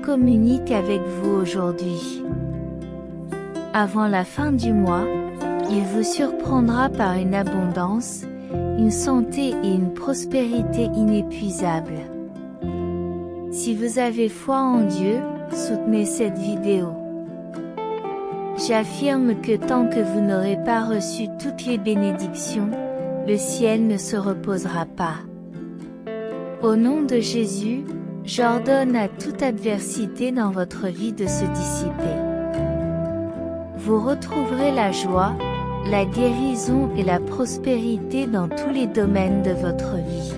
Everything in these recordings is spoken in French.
communique avec vous aujourd'hui. Avant la fin du mois, il vous surprendra par une abondance, une santé et une prospérité inépuisables. Si vous avez foi en Dieu, soutenez cette vidéo. J'affirme que tant que vous n'aurez pas reçu toutes les bénédictions, le ciel ne se reposera pas. Au nom de Jésus, j'ordonne à toute adversité dans votre vie de se dissiper. Vous retrouverez la joie, la guérison et la prospérité dans tous les domaines de votre vie.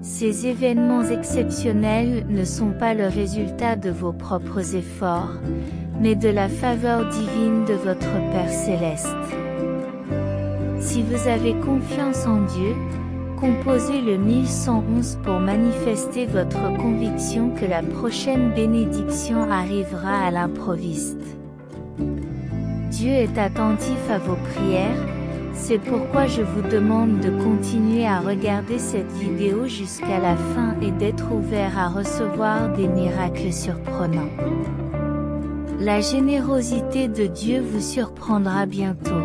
Ces événements exceptionnels ne sont pas le résultat de vos propres efforts, mais de la faveur divine de votre Père Céleste. Si vous avez confiance en Dieu, composez le 1111 pour manifester votre conviction que la prochaine bénédiction arrivera à l'improviste. Dieu est attentif à vos prières, c'est pourquoi je vous demande de continuer à regarder cette vidéo jusqu'à la fin et d'être ouvert à recevoir des miracles surprenants. La générosité de Dieu vous surprendra bientôt.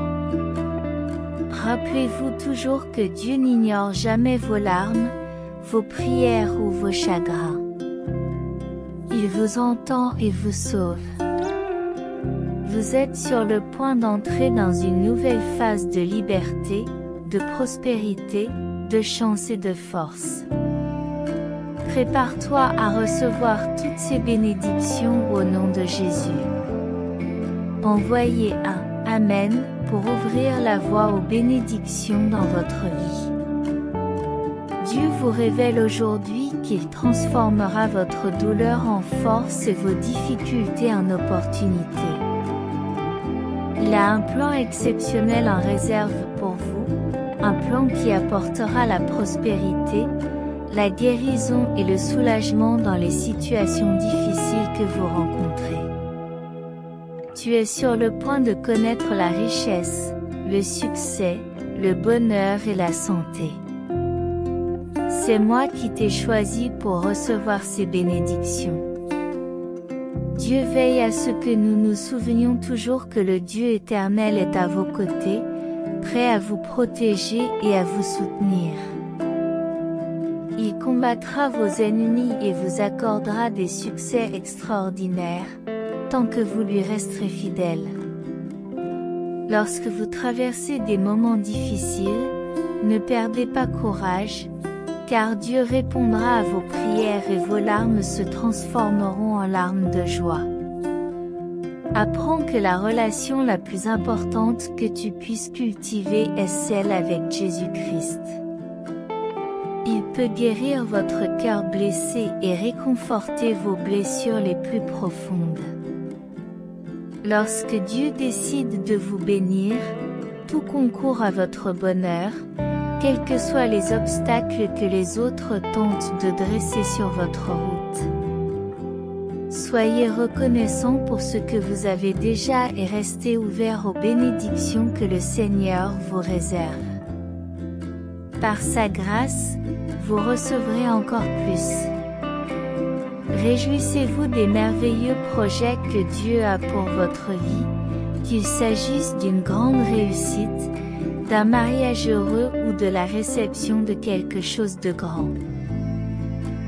Rappelez-vous toujours que Dieu n'ignore jamais vos larmes, vos prières ou vos chagrins. Il vous entend et vous sauve. Vous êtes sur le point d'entrer dans une nouvelle phase de liberté, de prospérité, de chance et de force. Prépare-toi à recevoir toutes ces bénédictions au nom de Jésus. Envoyez un Amen pour ouvrir la voie aux bénédictions dans votre vie. Dieu vous révèle aujourd'hui qu'il transformera votre douleur en force et vos difficultés en opportunités. Il a un plan exceptionnel en réserve pour vous, un plan qui apportera la prospérité, la guérison et le soulagement dans les situations difficiles que vous rencontrez. Tu es sur le point de connaître la richesse, le succès, le bonheur et la santé. C'est moi qui t'ai choisi pour recevoir ces bénédictions. Dieu veille à ce que nous nous souvenions toujours que le Dieu éternel est à vos côtés, prêt à vous protéger et à vous soutenir. Il combattra vos ennemis et vous accordera des succès extraordinaires, tant que vous lui resterez fidèles. Lorsque vous traversez des moments difficiles, ne perdez pas courage, car Dieu répondra à vos prières et vos larmes se transformeront en larmes de joie. Apprends que la relation la plus importante que tu puisses cultiver est celle avec Jésus-Christ. Il peut guérir votre cœur blessé et réconforter vos blessures les plus profondes. Lorsque Dieu décide de vous bénir, tout concourt à votre bonheur, quels que soient les obstacles que les autres tentent de dresser sur votre route. Soyez reconnaissant pour ce que vous avez déjà et restez ouvert aux bénédictions que le Seigneur vous réserve. Par sa grâce, vous recevrez encore plus. Réjouissez-vous des merveilleux projets que Dieu a pour votre vie, qu'il s'agisse d'une grande réussite, d'un mariage heureux ou de la réception de quelque chose de grand.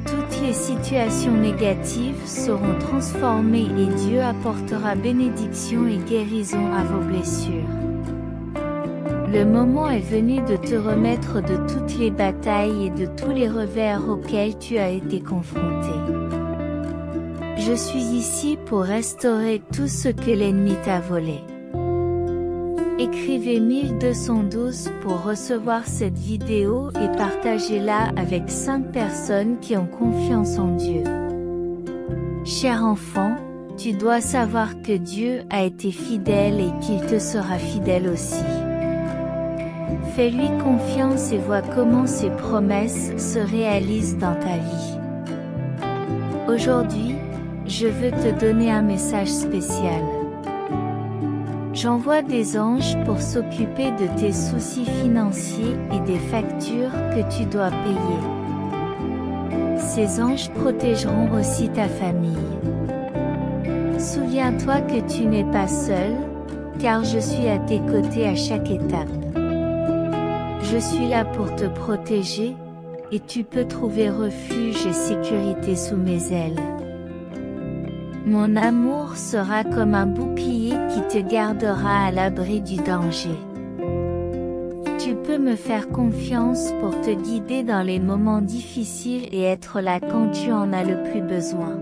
Toutes les situations négatives seront transformées et Dieu apportera bénédiction et guérison à vos blessures. Le moment est venu de te remettre de toutes les batailles et de tous les revers auxquels tu as été confronté. Je suis ici pour restaurer tout ce que l'ennemi t'a volé. Écrivez 1212 pour recevoir cette vidéo et partagez-la avec 5 personnes qui ont confiance en Dieu. Cher enfant, tu dois savoir que Dieu a été fidèle et qu'il te sera fidèle aussi. Fais-lui confiance et vois comment ses promesses se réalisent dans ta vie. Aujourd'hui, je veux te donner un message spécial. J'envoie des anges pour s'occuper de tes soucis financiers et des factures que tu dois payer. Ces anges protégeront aussi ta famille. Souviens-toi que tu n'es pas seul, car je suis à tes côtés à chaque étape. Je suis là pour te protéger, et tu peux trouver refuge et sécurité sous mes ailes. Mon amour sera comme un bouclier qui te gardera à l'abri du danger. Tu peux me faire confiance pour te guider dans les moments difficiles et être là quand tu en as le plus besoin.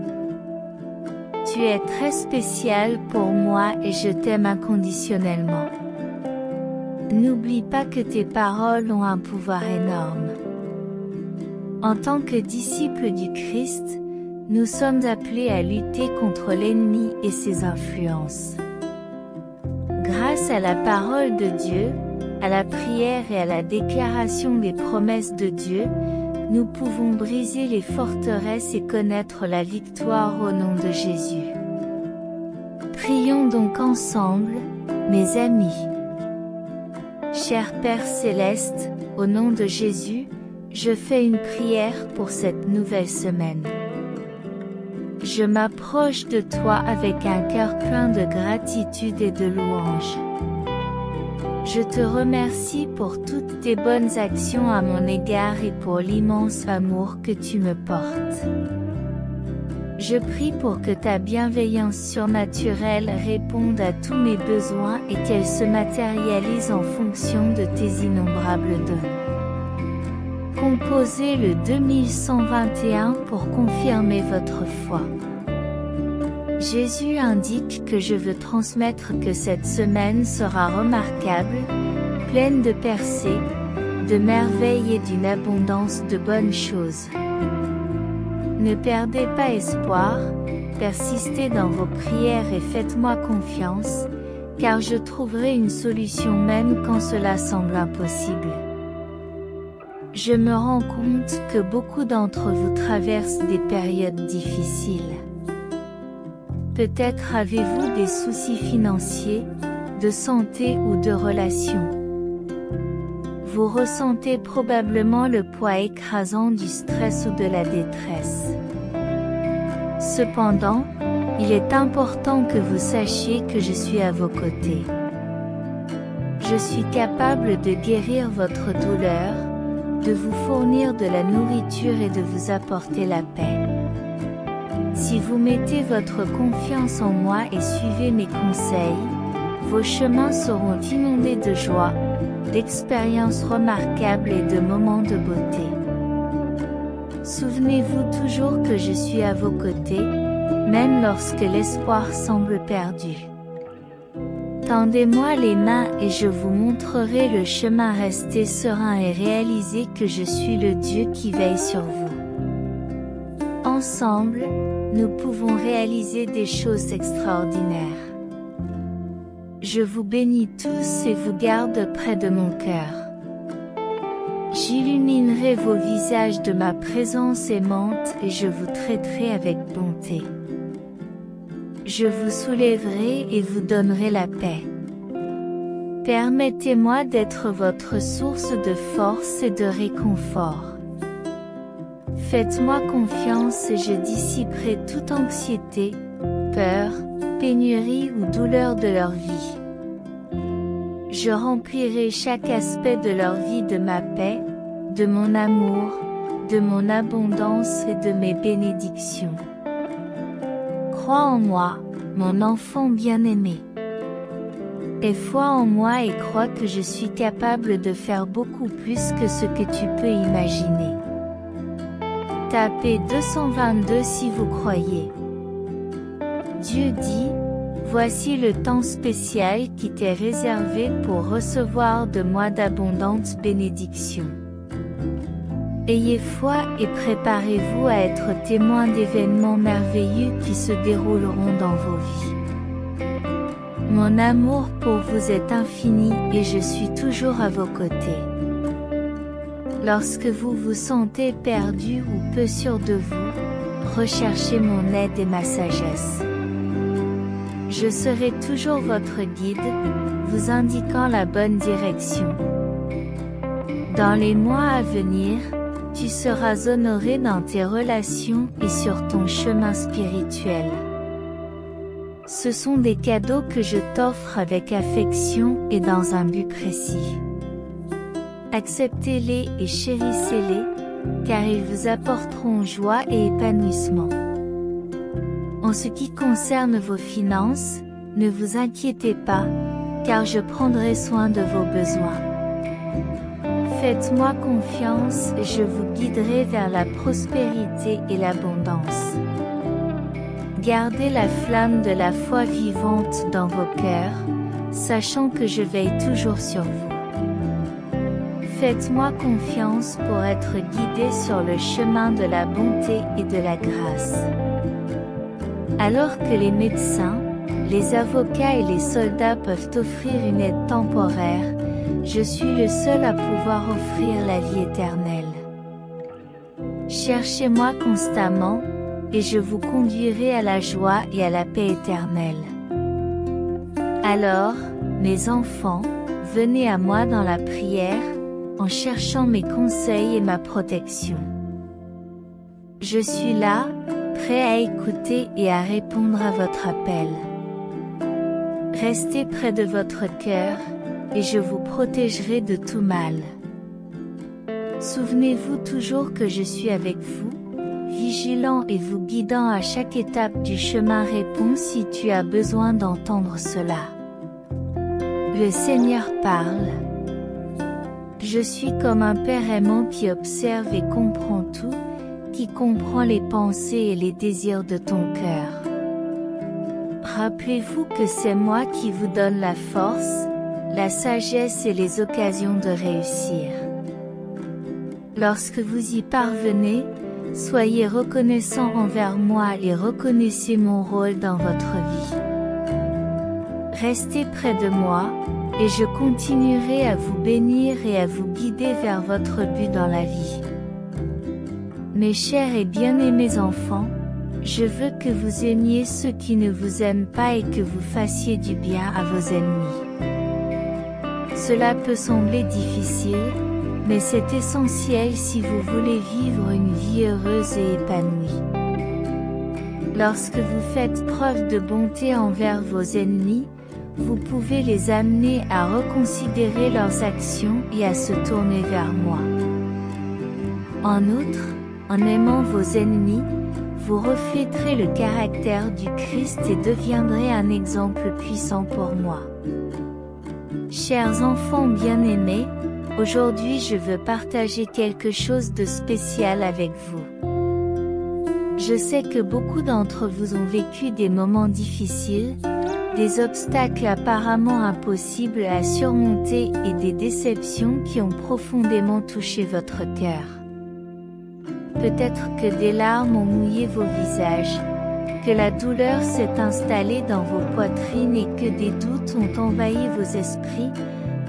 Tu es très spécial pour moi et je t'aime inconditionnellement. N'oublie pas que tes paroles ont un pouvoir énorme. En tant que disciples du Christ, nous sommes appelés à lutter contre l'ennemi et ses influences. Grâce à la parole de Dieu, à la prière et à la déclaration des promesses de Dieu, nous pouvons briser les forteresses et connaître la victoire au nom de Jésus. Prions donc ensemble, mes amis. Cher Père Céleste, au nom de Jésus, je fais une prière pour cette nouvelle semaine. Je m'approche de toi avec un cœur plein de gratitude et de louange. Je te remercie pour toutes tes bonnes actions à mon égard et pour l'immense amour que tu me portes. Je prie pour que ta bienveillance surnaturelle réponde à tous mes besoins et qu'elle se matérialise en fonction de tes innombrables dons. Composez le 2121 pour confirmer votre foi. Jésus indique que je veux transmettre que cette semaine sera remarquable, pleine de percées, de merveilles et d'une abondance de bonnes choses. Ne perdez pas espoir, persistez dans vos prières et faites-moi confiance, car je trouverai une solution même quand cela semble impossible. Je me rends compte que beaucoup d'entre vous traversent des périodes difficiles. Peut-être avez-vous des soucis financiers, de santé ou de relations. Vous ressentez probablement le poids écrasant du stress ou de la détresse. Cependant, il est important que vous sachiez que je suis à vos côtés. Je suis capable de guérir votre douleur, de vous fournir de la nourriture et de vous apporter la paix. Si vous mettez votre confiance en moi et suivez mes conseils, vos chemins seront inondés de joie, d'expériences remarquables et de moments de beauté. Souvenez-vous toujours que je suis à vos côtés, même lorsque l'espoir semble perdu. Tendez-moi les mains et je vous montrerai le chemin. Restez serein et réalisez que je suis le Dieu qui veille sur vous. Ensemble, nous pouvons réaliser des choses extraordinaires. Je vous bénis tous et vous garde près de mon cœur. J'illuminerai vos visages de ma présence aimante et je vous traiterai avec bonté. Je vous soulèverai et vous donnerai la paix. Permettez-moi d'être votre source de force et de réconfort. Faites-moi confiance et je dissiperai toute anxiété, peur, pénurie ou douleur de leur vie. Je remplirai chaque aspect de leur vie de ma paix, de mon amour, de mon abondance et de mes bénédictions. Crois en moi, mon enfant bien-aimé. Aie foi en moi et crois que je suis capable de faire beaucoup plus que ce que tu peux imaginer. Tapez 222 si vous croyez. Dieu dit, voici le temps spécial qui t'est réservé pour recevoir de moi d'abondantes bénédictions. Ayez foi et préparez-vous à être témoin d'événements merveilleux qui se dérouleront dans vos vies. Mon amour pour vous est infini et je suis toujours à vos côtés. Lorsque vous vous sentez perdu ou peu sûr de vous, recherchez mon aide et ma sagesse. Je serai toujours votre guide, vous indiquant la bonne direction. Dans les mois à venir, tu seras honoré dans tes relations et sur ton chemin spirituel. Ce sont des cadeaux que je t'offre avec affection et dans un but précis. Acceptez-les et chérissez-les, car ils vous apporteront joie et épanouissement. En ce qui concerne vos finances, ne vous inquiétez pas, car je prendrai soin de vos besoins. Faites-moi confiance et je vous guiderai vers la prospérité et l'abondance. Gardez la flamme de la foi vivante dans vos cœurs, sachant que je veille toujours sur vous. Faites-moi confiance pour être guidé sur le chemin de la bonté et de la grâce. Alors que les médecins, les avocats et les soldats peuvent offrir une aide temporaire, je suis le seul à pouvoir offrir la vie éternelle. Cherchez-moi constamment, et je vous conduirai à la joie et à la paix éternelle. Alors, mes enfants, venez à moi dans la prière, en cherchant mes conseils et ma protection. Je suis là, prêt à écouter et à répondre à votre appel. Restez près de votre cœur, et je vous protégerai de tout mal. Souvenez-vous toujours que je suis avec vous, vigilant et vous guidant à chaque étape du chemin. Réponds si tu as besoin d'entendre cela. Le Seigneur parle. Je suis comme un père aimant qui observe et comprend tout, qui comprend les pensées et les désirs de ton cœur. Rappelez-vous que c'est moi qui vous donne la force, la sagesse et les occasions de réussir. Lorsque vous y parvenez, soyez reconnaissant envers moi et reconnaissez mon rôle dans votre vie. Restez près de moi, et je continuerai à vous bénir et à vous guider vers votre but dans la vie. Mes chers et bien-aimés enfants, je veux que vous aimiez ceux qui ne vous aiment pas et que vous fassiez du bien à vos ennemis. Cela peut sembler difficile, mais c'est essentiel si vous voulez vivre une vie heureuse et épanouie. Lorsque vous faites preuve de bonté envers vos ennemis, vous pouvez les amener à reconsidérer leurs actions et à se tourner vers moi. En outre, en aimant vos ennemis, vous refléterez le caractère du Christ et deviendrez un exemple puissant pour moi. Chers enfants bien-aimés, aujourd'hui je veux partager quelque chose de spécial avec vous. Je sais que beaucoup d'entre vous ont vécu des moments difficiles, des obstacles apparemment impossibles à surmonter et des déceptions qui ont profondément touché votre cœur. Peut-être que des larmes ont mouillé vos visages, que la douleur s'est installée dans vos poitrines et que des doutes ont envahi vos esprits,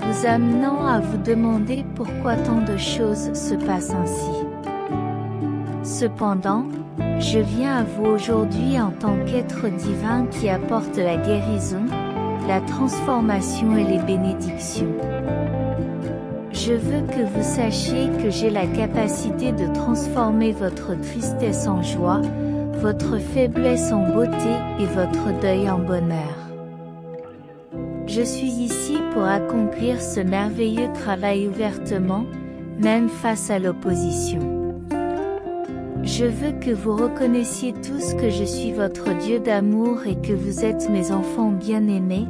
vous amenant à vous demander pourquoi tant de choses se passent ainsi. Cependant, je viens à vous aujourd'hui en tant qu'être divin qui apporte la guérison, la transformation et les bénédictions. Je veux que vous sachiez que j'ai la capacité de transformer votre tristesse en joie, votre faiblesse en beauté et votre deuil en bonheur. Je suis ici pour accomplir ce merveilleux travail ouvertement, même face à l'opposition. Je veux que vous reconnaissiez tous que je suis votre Dieu d'amour et que vous êtes mes enfants bien-aimés,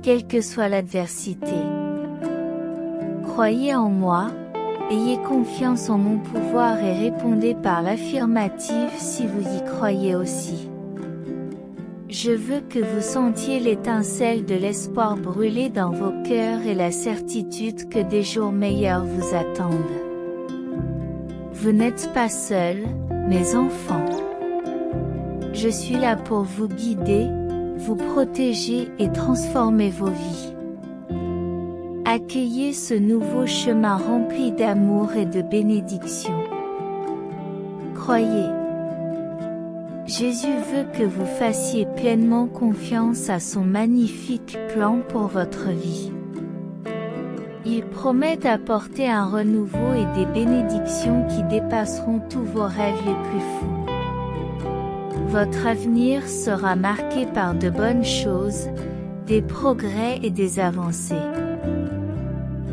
quelle que soit l'adversité. Croyez en moi, ayez confiance en mon pouvoir et répondez par l'affirmative si vous y croyez aussi. Je veux que vous sentiez l'étincelle de l'espoir brûler dans vos cœurs et la certitude que des jours meilleurs vous attendent. Vous n'êtes pas seuls, mes enfants. Je suis là pour vous guider, vous protéger et transformer vos vies. Accueillez ce nouveau chemin rempli d'amour et de bénédictions. Croyez. Jésus veut que vous fassiez pleinement confiance à son magnifique plan pour votre vie. Il promet d'apporter un renouveau et des bénédictions qui dépasseront tous vos rêves les plus fous. Votre avenir sera marqué par de bonnes choses, des progrès et des avancées.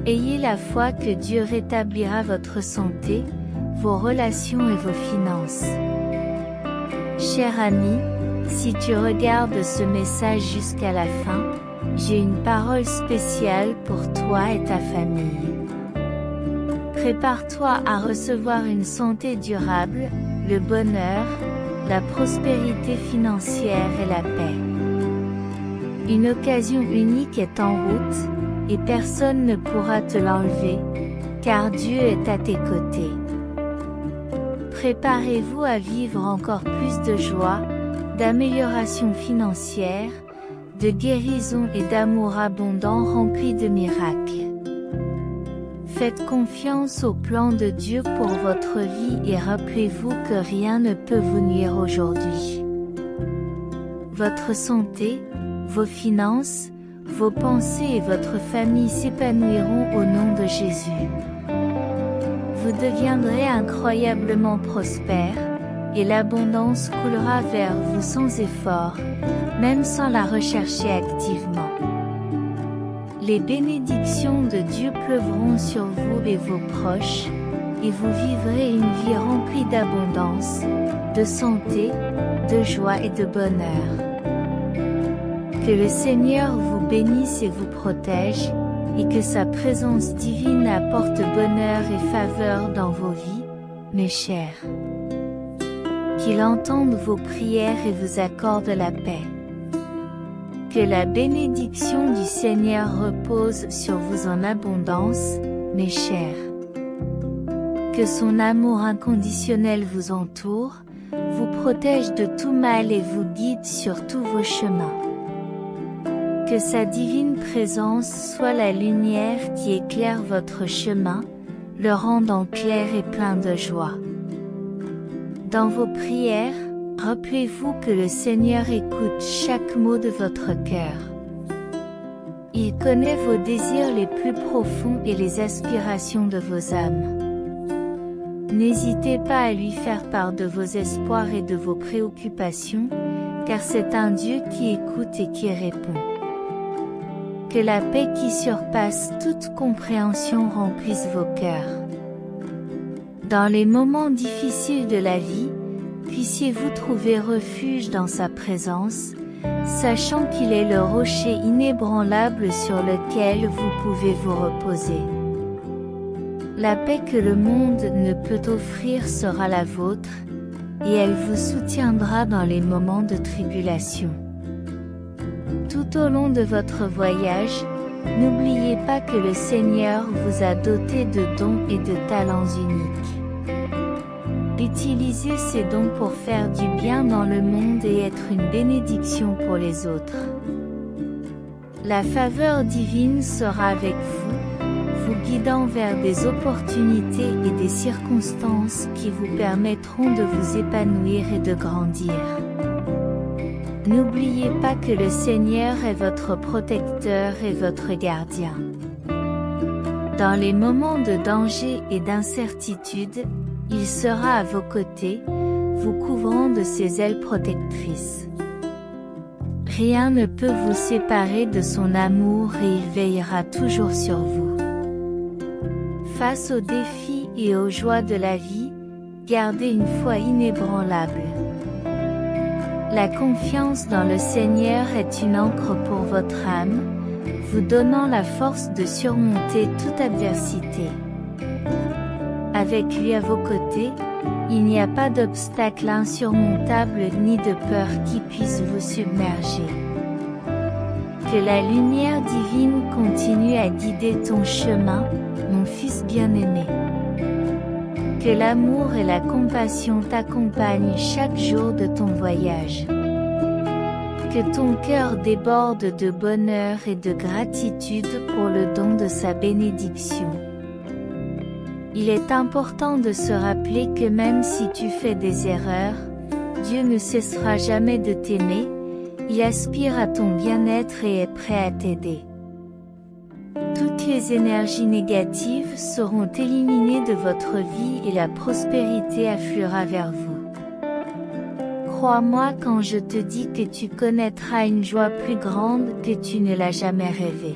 Ayez la foi que Dieu rétablira votre santé, vos relations et vos finances. Cher ami, si tu regardes ce message jusqu'à la fin, j'ai une parole spéciale pour toi et ta famille. Prépare-toi à recevoir une santé durable, le bonheur, la prospérité financière et la paix. Une occasion unique est en route, et personne ne pourra te l'enlever, car Dieu est à tes côtés. Préparez-vous à vivre encore plus de joie, d'amélioration financière, de guérison et d'amour abondant rempli de miracles. Faites confiance au plan de Dieu pour votre vie et rappelez-vous que rien ne peut vous nuire aujourd'hui. Votre santé, vos finances, vos pensées et votre famille s'épanouiront au nom de Jésus. Vous deviendrez incroyablement prospère, et l'abondance coulera vers vous sans effort, même sans la rechercher activement. Les bénédictions de Dieu pleuvront sur vous et vos proches, et vous vivrez une vie remplie d'abondance, de santé, de joie et de bonheur. Que le Seigneur vous bénisse et vous protège, et que sa présence divine apporte bonheur et faveur dans vos vies, mes chers. Qu'il entende vos prières et vous accorde la paix. Que la bénédiction du Seigneur repose sur vous en abondance, mes chers. Que son amour inconditionnel vous entoure, vous protège de tout mal et vous guide sur tous vos chemins. Que sa divine présence soit la lumière qui éclaire votre chemin, le rendant clair et plein de joie. Dans vos prières, rappelez-vous que le Seigneur écoute chaque mot de votre cœur. Il connaît vos désirs les plus profonds et les aspirations de vos âmes. N'hésitez pas à lui faire part de vos espoirs et de vos préoccupations, car c'est un Dieu qui écoute et qui répond. Que la paix qui surpasse toute compréhension remplisse vos cœurs. Dans les moments difficiles de la vie, puissiez-vous trouver refuge dans sa présence, sachant qu'il est le rocher inébranlable sur lequel vous pouvez vous reposer. La paix que le monde ne peut offrir sera la vôtre, et elle vous soutiendra dans les moments de tribulation. Tout au long de votre voyage, n'oubliez pas que le Seigneur vous a doté de dons et de talents uniques. Utilisez ces dons pour faire du bien dans le monde et être une bénédiction pour les autres. La faveur divine sera avec vous, vous guidant vers des opportunités et des circonstances qui vous permettront de vous épanouir et de grandir. N'oubliez pas que le Seigneur est votre protecteur et votre gardien. Dans les moments de danger et d'incertitude, il sera à vos côtés, vous couvrant de ses ailes protectrices. Rien ne peut vous séparer de son amour et il veillera toujours sur vous. Face aux défis et aux joies de la vie, gardez une foi inébranlable. La confiance dans le Seigneur est une ancre pour votre âme, vous donnant la force de surmonter toute adversité. Avec lui à vos côtés, il n'y a pas d'obstacle insurmontable ni de peur qui puisse vous submerger. Que la lumière divine continue à guider ton chemin, mon fils bien-aimé. Que l'amour et la compassion t'accompagnent chaque jour de ton voyage. Que ton cœur déborde de bonheur et de gratitude pour le don de sa bénédiction. Il est important de se rappeler que même si tu fais des erreurs, Dieu ne cessera jamais de t'aimer, il aspire à ton bien-être et est prêt à t'aider. Toute toutes les énergies négatives seront éliminées de votre vie et la prospérité affluera vers vous. Crois-moi quand je te dis que tu connaîtras une joie plus grande que tu ne l'as jamais rêvée.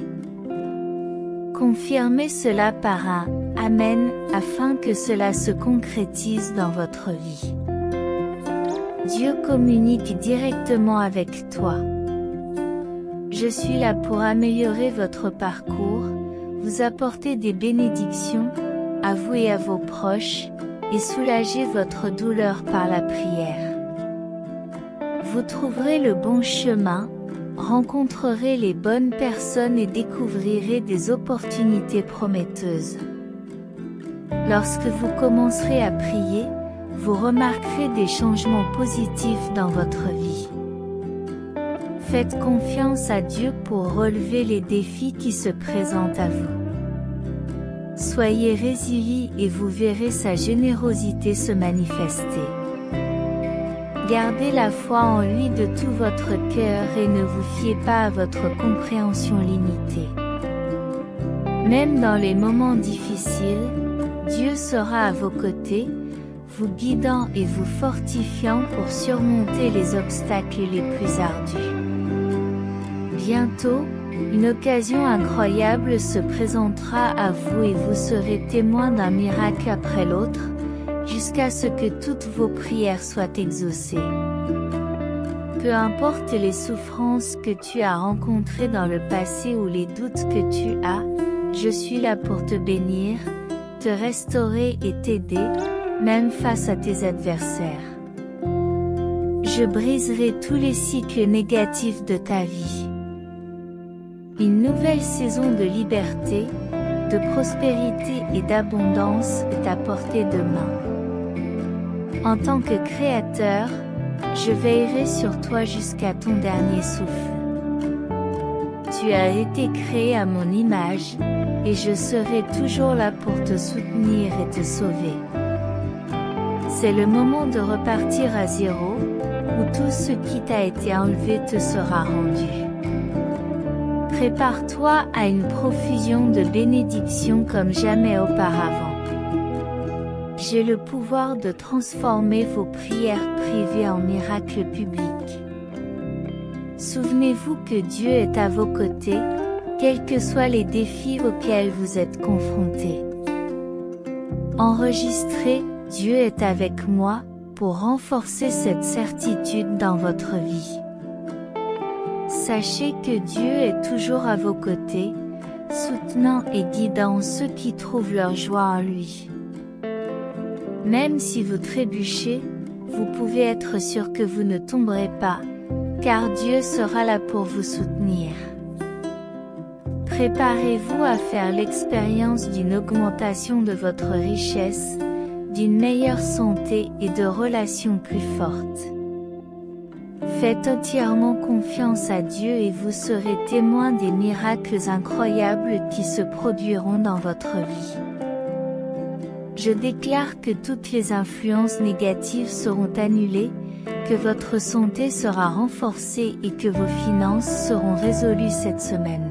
Confirmez cela par un « Amen » afin que cela se concrétise dans votre vie. Dieu communique directement avec toi. Je suis là pour améliorer votre parcours, vous apporter des bénédictions, à vous et à vos proches, et soulager votre douleur par la prière. Vous trouverez le bon chemin, rencontrerez les bonnes personnes et découvrirez des opportunités prometteuses. Lorsque vous commencerez à prier, vous remarquerez des changements positifs dans votre vie. Faites confiance à Dieu pour relever les défis qui se présentent à vous. Soyez résilients et vous verrez sa générosité se manifester. Gardez la foi en lui de tout votre cœur et ne vous fiez pas à votre compréhension limitée. Même dans les moments difficiles, Dieu sera à vos côtés, vous guidant et vous fortifiant pour surmonter les obstacles les plus ardus. Bientôt, une occasion incroyable se présentera à vous et vous serez témoin d'un miracle après l'autre, jusqu'à ce que toutes vos prières soient exaucées. Peu importe les souffrances que tu as rencontrées dans le passé ou les doutes que tu as, je suis là pour te bénir, te restaurer et t'aider, même face à tes adversaires. Je briserai tous les cycles négatifs de ta vie. Une nouvelle saison de liberté, de prospérité et d'abondance est à portée de main. En tant que créateur, je veillerai sur toi jusqu'à ton dernier souffle. Tu as été créé à mon image, et je serai toujours là pour te soutenir et te sauver. C'est le moment de repartir à zéro, où tout ce qui t'a été enlevé te sera rendu. Prépare-toi à une profusion de bénédictions comme jamais auparavant. J'ai le pouvoir de transformer vos prières privées en miracles publics. Souvenez-vous que Dieu est à vos côtés, quels que soient les défis auxquels vous êtes confrontés. Enregistrez « Dieu est avec moi » pour renforcer cette certitude dans votre vie. Sachez que Dieu est toujours à vos côtés, soutenant et guidant ceux qui trouvent leur joie en lui. Même si vous trébuchez, vous pouvez être sûr que vous ne tomberez pas, car Dieu sera là pour vous soutenir. Préparez-vous à faire l'expérience d'une augmentation de votre richesse, d'une meilleure santé et de relations plus fortes. Faites entièrement confiance à Dieu et vous serez témoin des miracles incroyables qui se produiront dans votre vie. Je déclare que toutes les influences négatives seront annulées, que votre santé sera renforcée et que vos finances seront résolues cette semaine.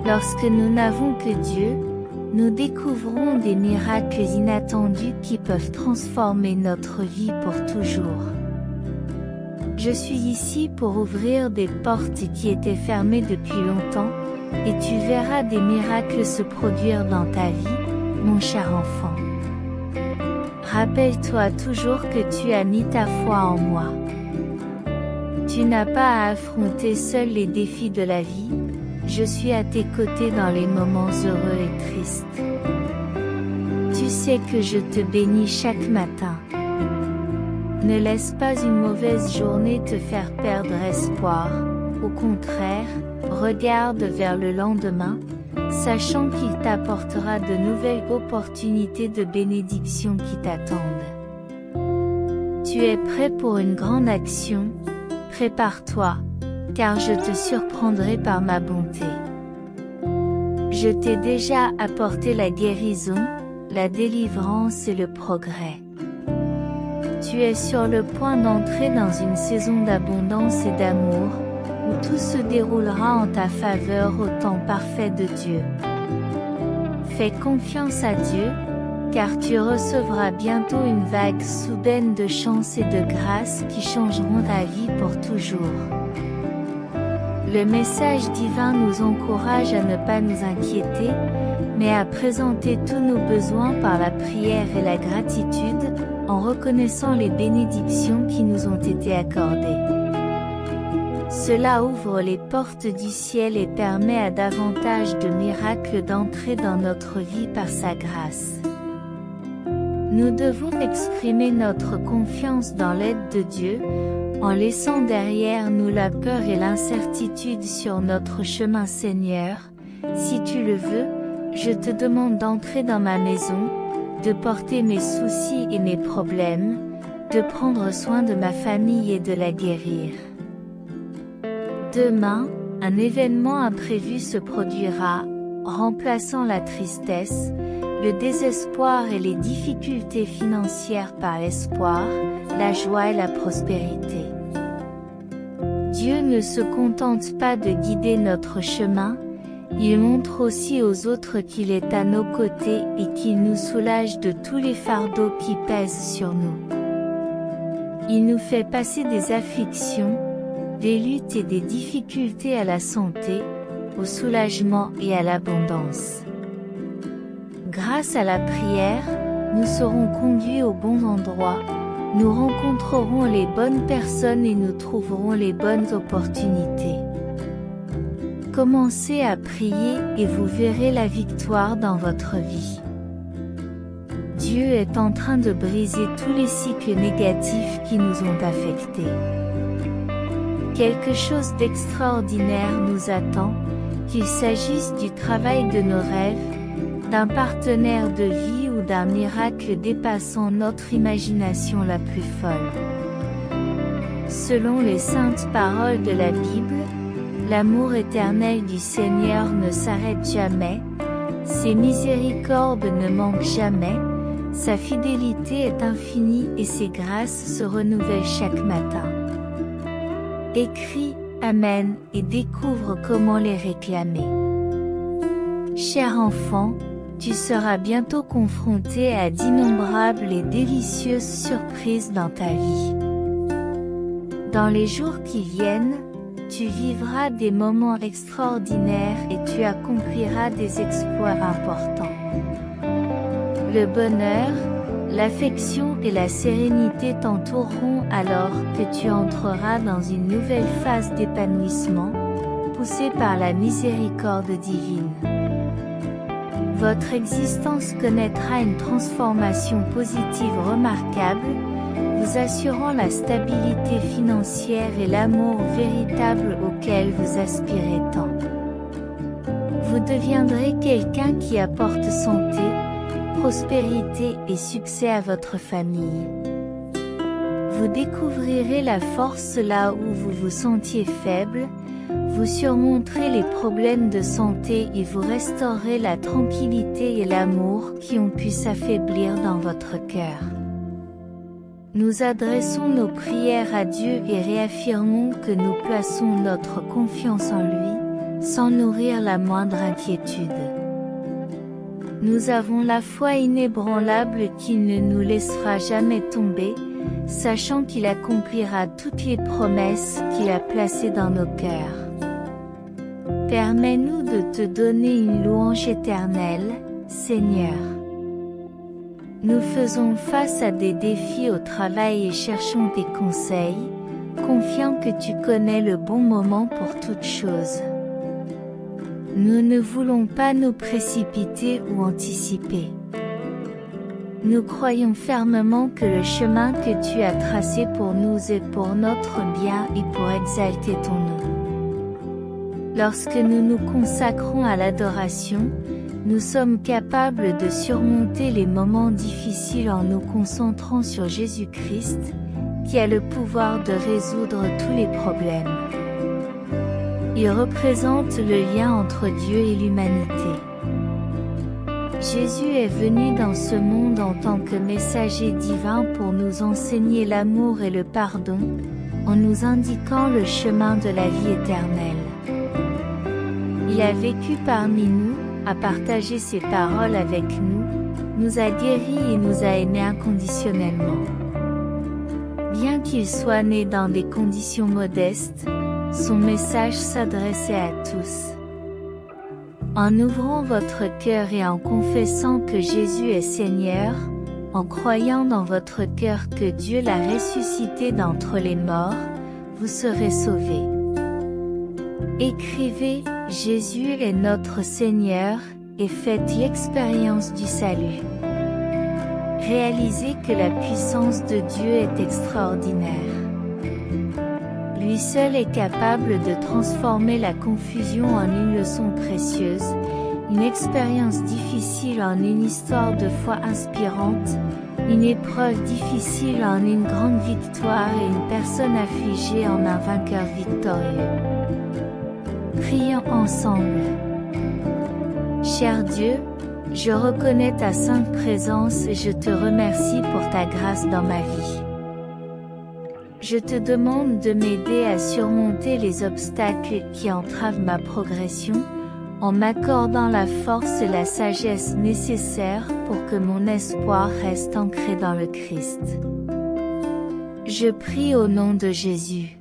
Lorsque nous n'avons que Dieu, nous découvrons des miracles inattendus qui peuvent transformer notre vie pour toujours. Je suis ici pour ouvrir des portes qui étaient fermées depuis longtemps, et tu verras des miracles se produire dans ta vie, mon cher enfant. Rappelle-toi toujours que tu as mis ta foi en moi. Tu n'as pas à affronter seul les défis de la vie, je suis à tes côtés dans les moments heureux et tristes. Tu sais que je te bénis chaque matin. Ne laisse pas une mauvaise journée te faire perdre espoir, au contraire, regarde vers le lendemain, sachant qu'il t'apportera de nouvelles opportunités de bénédiction qui t'attendent. Tu es prêt pour une grande action? Prépare-toi, car je te surprendrai par ma bonté. Je t'ai déjà apporté la guérison, la délivrance et le progrès. Tu es sur le point d'entrer dans une saison d'abondance et d'amour, où tout se déroulera en ta faveur au temps parfait de Dieu. Fais confiance à Dieu, car tu recevras bientôt une vague soudaine de chance et de grâce qui changeront ta vie pour toujours. Le message divin nous encourage à ne pas nous inquiéter, mais à présenter tous nos besoins par la prière et la gratitude, en reconnaissant les bénédictions qui nous ont été accordées. Cela ouvre les portes du ciel et permet à davantage de miracles d'entrer dans notre vie par sa grâce. Nous devons exprimer notre confiance dans l'aide de Dieu, en laissant derrière nous la peur et l'incertitude sur notre chemin. Seigneur, si tu le veux, je te demande d'entrer dans ma maison, de porter mes soucis et mes problèmes, de prendre soin de ma famille et de la guérir. Demain, un événement imprévu se produira, remplaçant la tristesse, le désespoir et les difficultés financières par l'espoir, la joie et la prospérité. Dieu ne se contente pas de guider notre chemin, il montre aussi aux autres qu'il est à nos côtés et qu'il nous soulage de tous les fardeaux qui pèsent sur nous. Il nous fait passer des afflictions, des luttes et des difficultés à la santé, au soulagement et à l'abondance. Grâce à la prière, nous serons conduits au bon endroit, nous rencontrerons les bonnes personnes et nous trouverons les bonnes opportunités. Commencez à prier et vous verrez la victoire dans votre vie. Dieu est en train de briser tous les cycles négatifs qui nous ont affectés. Quelque chose d'extraordinaire nous attend, qu'il s'agisse du travail de nos rêves, d'un partenaire de vie ou d'un miracle dépassant notre imagination la plus folle. Selon les saintes paroles de la Bible, l'amour éternel du Seigneur ne s'arrête jamais, ses miséricordes ne manquent jamais, sa fidélité est infinie et ses grâces se renouvellent chaque matin. Écris Amen et découvre comment les réclamer. Cher enfant, tu seras bientôt confronté à d'innombrables et délicieuses surprises dans ta vie. Dans les jours qui viennent, tu vivras des moments extraordinaires et tu accompliras des exploits importants. Le bonheur, l'affection et la sérénité t'entoureront alors que tu entreras dans une nouvelle phase d'épanouissement, poussée par la miséricorde divine. Votre existence connaîtra une transformation positive remarquable, vous assurant la stabilité financière et l'amour véritable auquel vous aspirez tant. Vous deviendrez quelqu'un qui apporte santé, prospérité et succès à votre famille. Vous découvrirez la force là où vous vous sentiez faible, vous surmonterez les problèmes de santé et vous restaurerez la tranquillité et l'amour qui ont pu s'affaiblir dans votre cœur. Nous adressons nos prières à Dieu et réaffirmons que nous plaçons notre confiance en lui, sans nourrir la moindre inquiétude. Nous avons la foi inébranlable qu'il ne nous laissera jamais tomber, sachant qu'il accomplira toutes les promesses qu'il a placées dans nos cœurs. Permets-nous de te donner une louange éternelle, Seigneur. Nous faisons face à des défis au travail et cherchons tes conseils, confiants que tu connais le bon moment pour toute chose. Nous ne voulons pas nous précipiter ou anticiper. Nous croyons fermement que le chemin que tu as tracé pour nous est pour notre bien et pour exalter ton nom. Lorsque nous nous consacrons à l'adoration, nous sommes capables de surmonter les moments difficiles en nous concentrant sur Jésus-Christ, qui a le pouvoir de résoudre tous les problèmes. Il représente le lien entre Dieu et l'humanité. Jésus est venu dans ce monde en tant que messager divin pour nous enseigner l'amour et le pardon, en nous indiquant le chemin de la vie éternelle. Il a vécu parmi nous, a partagé ses paroles avec nous, nous a guéris et nous a aimés inconditionnellement. Bien qu'il soit né dans des conditions modestes, son message s'adressait à tous. En ouvrant votre cœur et en confessant que Jésus est Seigneur, en croyant dans votre cœur que Dieu l'a ressuscité d'entre les morts, vous serez sauvés. Écrivez, Jésus est notre Seigneur, et faites l'expérience du salut. Réalisez que la puissance de Dieu est extraordinaire. Lui seul est capable de transformer la confusion en une leçon précieuse, une expérience difficile en une histoire de foi inspirante, une épreuve difficile en une grande victoire et une personne affligée en un vainqueur victorieux. Prions ensemble. Cher Dieu, je reconnais ta sainte présence et je te remercie pour ta grâce dans ma vie. Je te demande de m'aider à surmonter les obstacles qui entravent ma progression, en m'accordant la force et la sagesse nécessaires pour que mon espoir reste ancré dans le Christ. Je prie au nom de Jésus.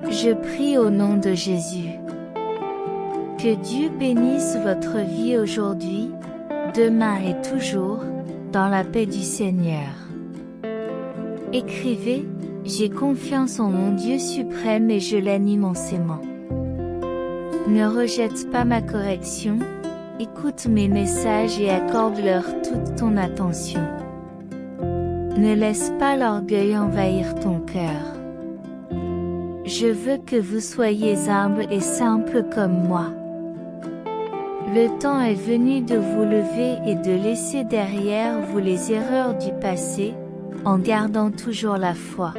Je prie au nom de Jésus. Que Dieu bénisse votre vie aujourd'hui, demain et toujours, dans la paix du Seigneur. Écrivez, j'ai confiance en mon Dieu suprême et je l'anime en s'aimant. Ne rejette pas ma correction, écoute mes messages et accorde-leur toute ton attention. Ne laisse pas l'orgueil envahir ton cœur. Je veux que vous soyez humbles et simples comme moi. Le temps est venu de vous lever et de laisser derrière vous les erreurs du passé, en gardant toujours la foi.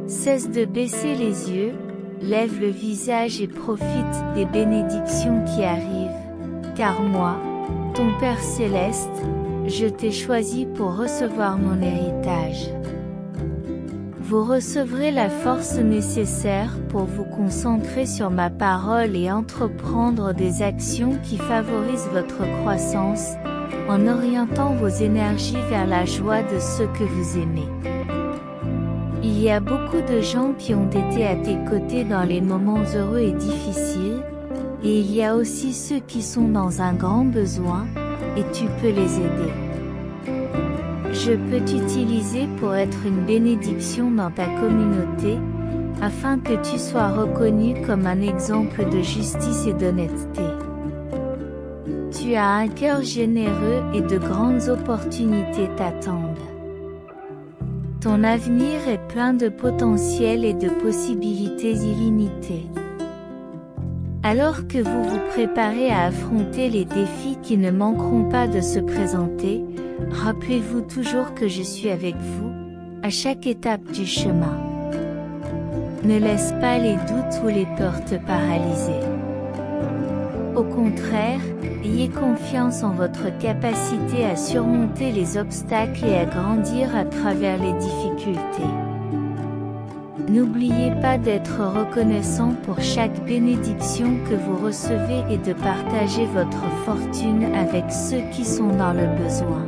Cesse de baisser les yeux, lève le visage et profite des bénédictions qui arrivent, car moi, ton Père céleste, je t'ai choisi pour recevoir mon héritage. Vous recevrez la force nécessaire pour vous concentrer sur ma parole et entreprendre des actions qui favorisent votre croissance, en orientant vos énergies vers la joie de ceux que vous aimez. Il y a beaucoup de gens qui ont été à tes côtés dans les moments heureux et difficiles, et il y a aussi ceux qui sont dans un grand besoin, et tu peux les aider. Je peux t'utiliser pour être une bénédiction dans ta communauté, afin que tu sois reconnu comme un exemple de justice et d'honnêteté. Tu as un cœur généreux et de grandes opportunités t'attendent. Ton avenir est plein de potentiel et de possibilités illimitées. Alors que vous vous préparez à affronter les défis qui ne manqueront pas de se présenter, rappelez-vous toujours que je suis avec vous, à chaque étape du chemin. Ne laisse pas les doutes ou les peurs te paralyser. Au contraire, ayez confiance en votre capacité à surmonter les obstacles et à grandir à travers les difficultés. N'oubliez pas d'être reconnaissant pour chaque bénédiction que vous recevez et de partager votre fortune avec ceux qui sont dans le besoin.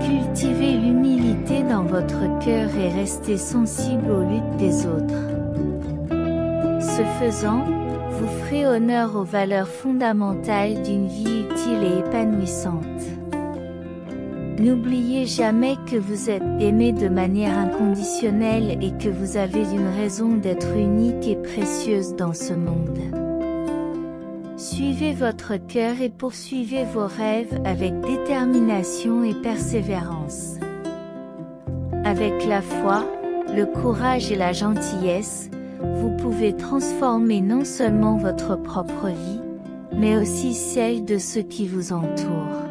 Cultivez l'humilité dans votre cœur et restez sensible aux luttes des autres. Ce faisant, vous ferez honneur aux valeurs fondamentales d'une vie utile et épanouissante. N'oubliez jamais que vous êtes aimé de manière inconditionnelle et que vous avez une raison d'être unique et précieuse dans ce monde. Suivez votre cœur et poursuivez vos rêves avec détermination et persévérance. Avec la foi, le courage et la gentillesse, vous pouvez transformer non seulement votre propre vie, mais aussi celle de ceux qui vous entourent.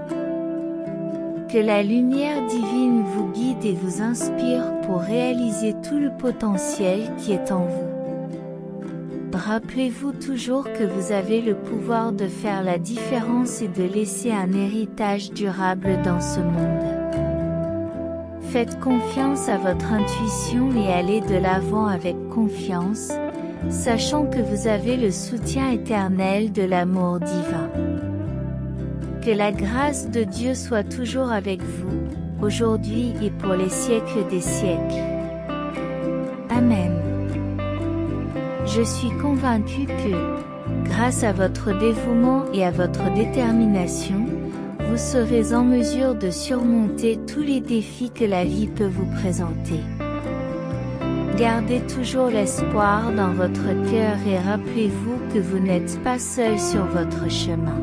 Que la lumière divine vous guide et vous inspire pour réaliser tout le potentiel qui est en vous. Rappelez-vous toujours que vous avez le pouvoir de faire la différence et de laisser un héritage durable dans ce monde. Faites confiance à votre intuition et allez de l'avant avec confiance, sachant que vous avez le soutien éternel de l'amour divin. Que la grâce de Dieu soit toujours avec vous, aujourd'hui et pour les siècles des siècles. Amen. Je suis convaincu que, grâce à votre dévouement et à votre détermination, vous serez en mesure de surmonter tous les défis que la vie peut vous présenter. Gardez toujours l'espoir dans votre cœur et rappelez-vous que vous n'êtes pas seul sur votre chemin.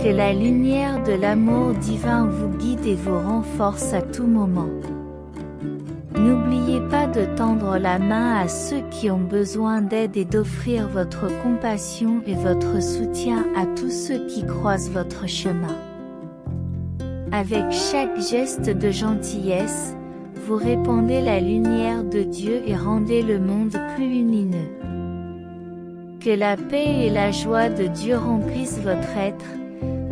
Que la lumière de l'amour divin vous guide et vous renforce à tout moment. N'oubliez pas de tendre la main à ceux qui ont besoin d'aide et d'offrir votre compassion et votre soutien à tous ceux qui croisent votre chemin. Avec chaque geste de gentillesse, vous répandez la lumière de Dieu et rendez le monde plus lumineux. Que la paix et la joie de Dieu remplissent votre être,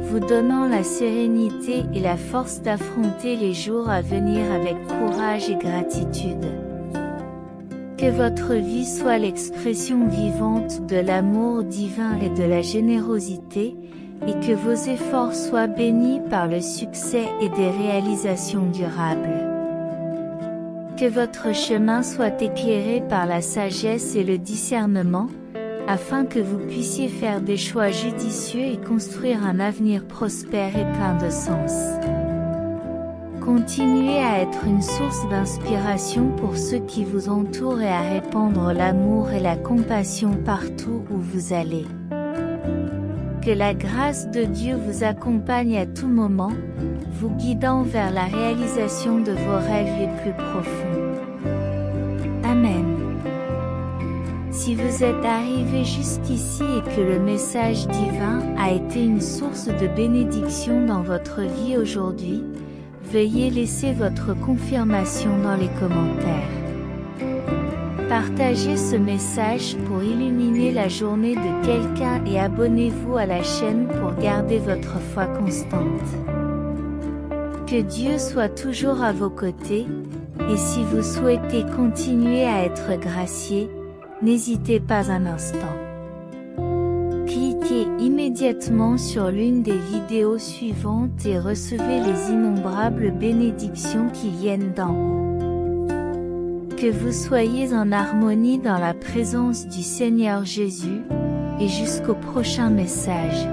vous donnant la sérénité et la force d'affronter les jours à venir avec courage et gratitude. Que votre vie soit l'expression vivante de l'amour divin et de la générosité, et que vos efforts soient bénis par le succès et des réalisations durables. Que votre chemin soit éclairé par la sagesse et le discernement, afin que vous puissiez faire des choix judicieux et construire un avenir prospère et plein de sens. Continuez à être une source d'inspiration pour ceux qui vous entourent et à répandre l'amour et la compassion partout où vous allez. Que la grâce de Dieu vous accompagne à tout moment, vous guidant vers la réalisation de vos rêves les plus profonds. Amen. Si vous êtes arrivé jusqu'ici et que le message divin a été une source de bénédiction dans votre vie aujourd'hui, veuillez laisser votre confirmation dans les commentaires. Partagez ce message pour illuminer la journée de quelqu'un et abonnez-vous à la chaîne pour garder votre foi constante. Que Dieu soit toujours à vos côtés, et si vous souhaitez continuer à être gracié, n'hésitez pas un instant. Cliquez immédiatement sur l'une des vidéos suivantes et recevez les innombrables bénédictions qui viennent d'en haut. Que vous soyez en harmonie dans la présence du Seigneur Jésus, et jusqu'au prochain message.